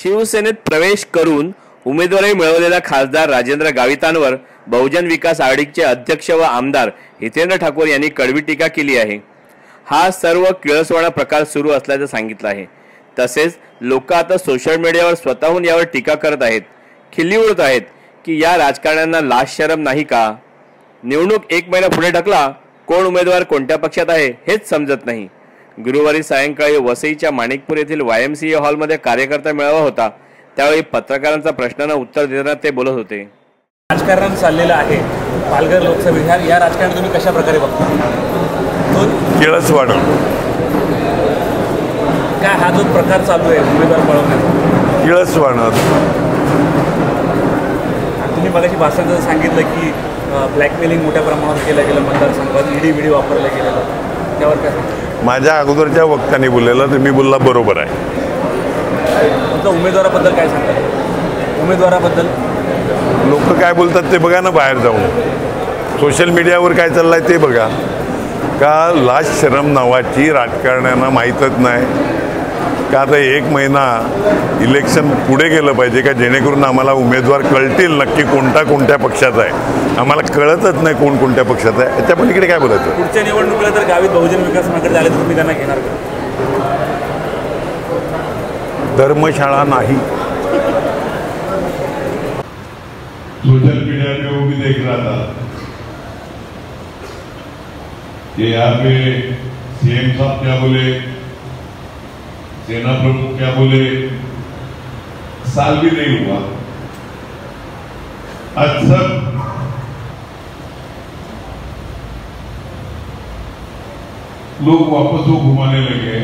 शिवसेनेत प्रवेश करून उमेदवारी मिळवलेला खासदार राजेंद्र गावितांवर बहुजन विकास आघाडीचे अध्यक्ष व आमदार हितेंद्र ठाकूर यांनी कडवी टीका केली आहे। हा सर्व किळसवाणा प्रकार सुरू असल्याचं सांगितलं आहे। तसेच लोक आता सोशल मीडियावर स्वतःहून यावर टीका करत आहेत, खिल्ली उडत आहेत की या राजकारण्यांना लाज शरम नाही का? निवडणूक 1 महिना पुढे ढकला, कोण उमेदवार कोणत्या पक्षात आहे हेच समजत नाही। गुरुवारी सायंकाळी वसईच्या माणिकपूर येथील YMCA हॉलमध्ये कार्यकर्ता मेळावा होता। त्यावेळी पत्रकारांचा प्रश्नांना उत्तर देताना ते बोलत होते। राजकारण चाललेलं आहे पालघर लोकसभा, या राजकारणात तुम्ही कशा प्रकारे बघता? किळसवाडा काय हा जो प्रकार चालू आहे उमेदवार पळवण्याचा, किळसवाडा तुम्ही मगाशी भाषणात सांगितलं की ब्लॅकमेलिंग मोठ्या प्रमाणात केलं गेलं, मतदारसंघात ईडी वापरलं गेलेलं, त्यावर काय सांगता? माझ्या अगोदरच्या वक्त्यांनी बोललेलं तर मी बोलला बरोबर आहे। तुमच्या उमेदवाराबद्दल काय सांगतात? उमेदवाराबद्दल लोक काय बोलतात ते बघा ना, बाहेर जाऊन सोशल मीडियावर काय चाललंय ते बघा। का लाज शरम नावाची राजकारण्यांना माहीतच नाही का? आता 1 महिना इलेक्शन पुढे गेलं पाहिजे का, जेणेकरून आम्हाला उमेदवार कळतील नक्की कोणत्या पक्षाचा आहे। आम्हाला कळतच नाही कोण कोणत्या पक्षाचा आहे। याच्या पलीकडे काय बोलायचं? पुढच्या निवडणुकीला तर गावीत बहुजन विकास आघाडी झाले तर तुम्ही त्यांना घेणार का? धर्मशाळा नहीं। सोशल मीडिया पे वो भी देख रहा था कि यहाँ पे सीएम साहब क्या बोले, सेना प्रमुख क्या बोले, साल भी नहीं हुआ, आज सब लोग वापस वो घुमाने लगे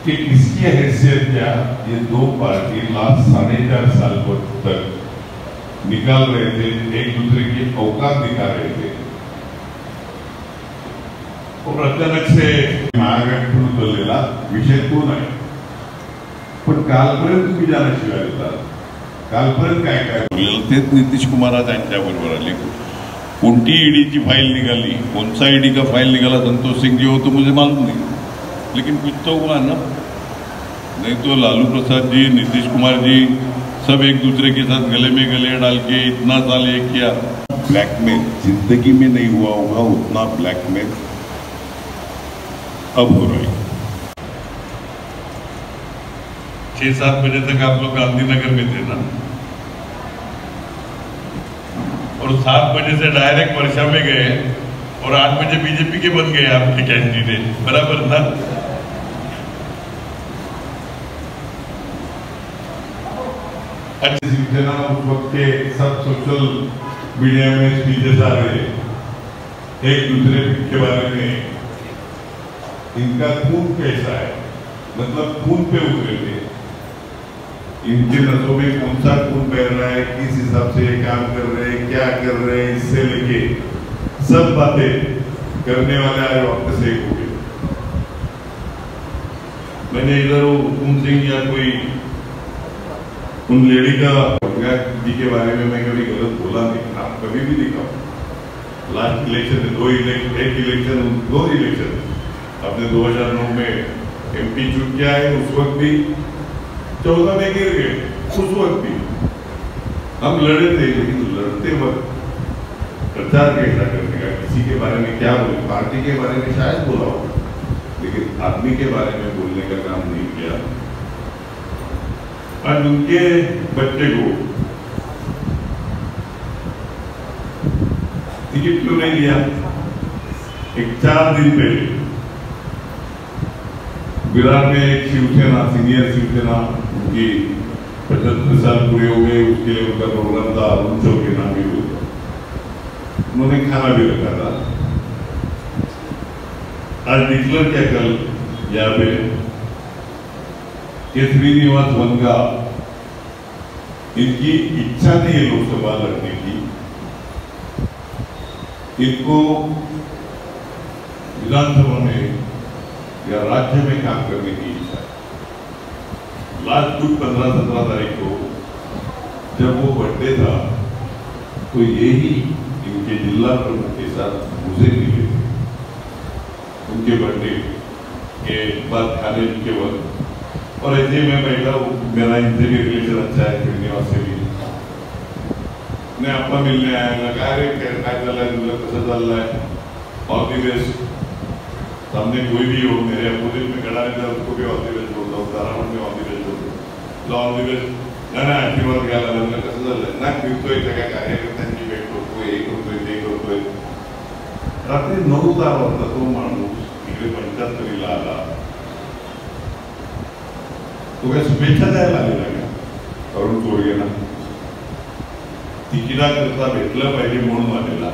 कि इसकी हैसियत क्या? ये 2 पार्टी लास्ट 4.5 साल तक निकाल रहे थे, एक दूसरे की औकात दिखा रहे थे, और अचानक से महागठबंधन बोललेला विषय तो नाही, पण कालपर्यंत तुम्ही जाण्याशिवाय होता। कालपर्यंत काय बोललेलं तेच नितीश कुमार त्यांच्याबरोबर आले। कोणती ईडीची फाइल निकाली, कौन सा ईडी का फाइल निकाला संतोष सिंह जी हो तो मुझे मालूम नहीं, लेकिन कुछ तो हुआ ना। नहीं तो लालू प्रसाद जी, नीतीश कुमार जी सब एक दूसरे के साथ गले में गले डाल के इतना साल ये किया। ब्लैकमेल जिंदगी में नहीं हुआ होगा उतना ब्लैकमेल अब हो रहा है। 6-7 बजे तक आप लोग गांधीनगर में थे ना, और 7 बजे से डायरेक्ट वर्षा में गए और 8 बजे बीजेपी के बन गए आपके कैंडिडेट, बराबर ना? अच्छी शिवसेना उस वक्त के सब सोशल मीडिया में स्पीचेस आ रहे, एक दूसरे के बारे में, इनका खून कैसा है, मतलब खून पे उतरे थे, इनके नसों में कौन सा खून बह रहा है, किस हिसाब से ये काम कर रहे हैं, क्या कर रहे हैं, इससे लेके सब बातें करने वाले आज वापस एक हो गए। मैंने इधर हुकुम सिंह या कोई उन लेडी का जी के बारे में मैं कभी गलत बोला नहीं, आप कभी भी दिखाओ। लास्ट इलेक्शन में 2 इलेक्शन अपने 2009 में MP चुन के आए, उस वक्त भी 14 में गिर गए, उस वक्त भी हम लड़े थे, लेकिन लड़ते वक्त प्रचार कैसा करने का, किसी के बारे में क्या बोले, पार्टी के बारे में शायद बोला हो, लेकिन आदमी के बारे में बोलने का काम नहीं किया। आज उनके बच्चे को टिकट क्यों नहीं दिया? एक 4 दिन पहले विरार में एक शिवसेना, सीनियर शिवसेना, उनकी 75 साल पूरे हो गए, उसके लिए उनका प्रोग्राम था, उन के नाम भी होता, उन्होंने खाना भी रखा था। आज डिक्लेयर क्या कल यहाँ पे श्रीनिवास वनगा, इनकी इच्छा नहीं है लोकसभा लड़ने की, इनको विधानसभा में या राज्य में काम करने की इच्छा है। लास्ट 15-17 तारीख को जब वो बर्थडे था तो यही इनके जिला प्रमुख के साथ मुझे मिले थे, उनके बर्थडे के बाद खाने के वक्त, और ऐसे मैं बैठा मेरा इनसे भी रिलेशन अच्छा है श्रीनिवास से भी मैं आपका मिलने आया क्या रे काय चल रहा है तुझे कसं चाललंय ऑल दी बेस्ट सामने कोई भी हो मेरे अपोजिट में खड़ा रहता है उसको भी ऑल दी बेस्ट बोलता हूँ तारा में ऑल दी बेस्ट बोलता ऑल दी बेस्ट ना आशीर्वाद घ्यायला लागलं कसं झालं ना फिरतोय सगळ्या कार्यकर्त्यांची भेट करतोय हे करतोय ते करतोय रात्री 9 वाजता तो माणूस इकडे 75ला आला तो काय शुभेच्छा द्यायला आलेला का अरुण तोडगेला तिकिटाकरता भेटलं पाहिजे म्हणून आलेला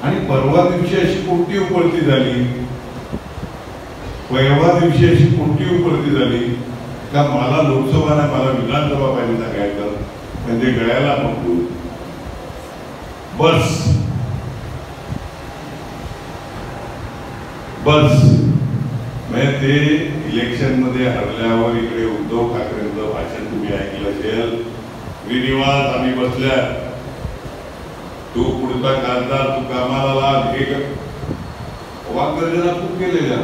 आणि परवा दिवशी अशी कोणती उपळती झाली परवा दिवशी अशी कोणती उपळती झाली का मला लोकसभा नाही मला विधानसभा पाहिजे सांगायचं म्हणजे गळ्याला नको बस म्हणजे ते इलेक्शन मध्ये हरल्यावर इकडे उद्धव ठाकरेंचं भाषण तुम्ही ऐकलं असेल श्रीनिवास आम्ही बसल्या तू पुढचा खासदार तू कामाला लाग हे वाकगर्जना खूप केलेल्या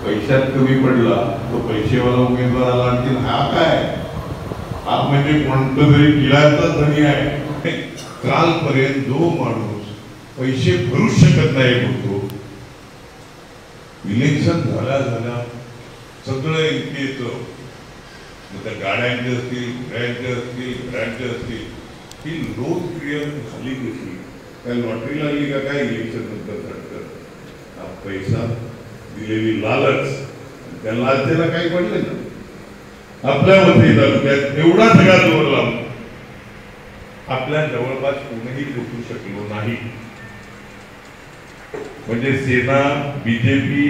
पैशात कमी पडला तो पैसेवाला उमेदवार आला आणखी हा काय हा म्हणजे कोणतं तरी किल्ल्याचा धनी आहे कालपर्यंत जो माणूस पैसे भरू शकत नाही म्हणतो इलेक्शन झाल्या सगळं इतके येतं मग त्या गाड्यांचे असतील घरांचे असतील ही लोकप्रिय झाली कशी काय लॉटरी लागली का काय इलेक्शन नंतर झटकन हा पैसा दिलेली लालच त्या लालचेला काही पडले ना आपल्या वसई तालुक्यात एवढा सगळा जोर लावून आपल्या जवळपास कोणीही पोचू शकलो नाही म्हणजे सेना बीजेपी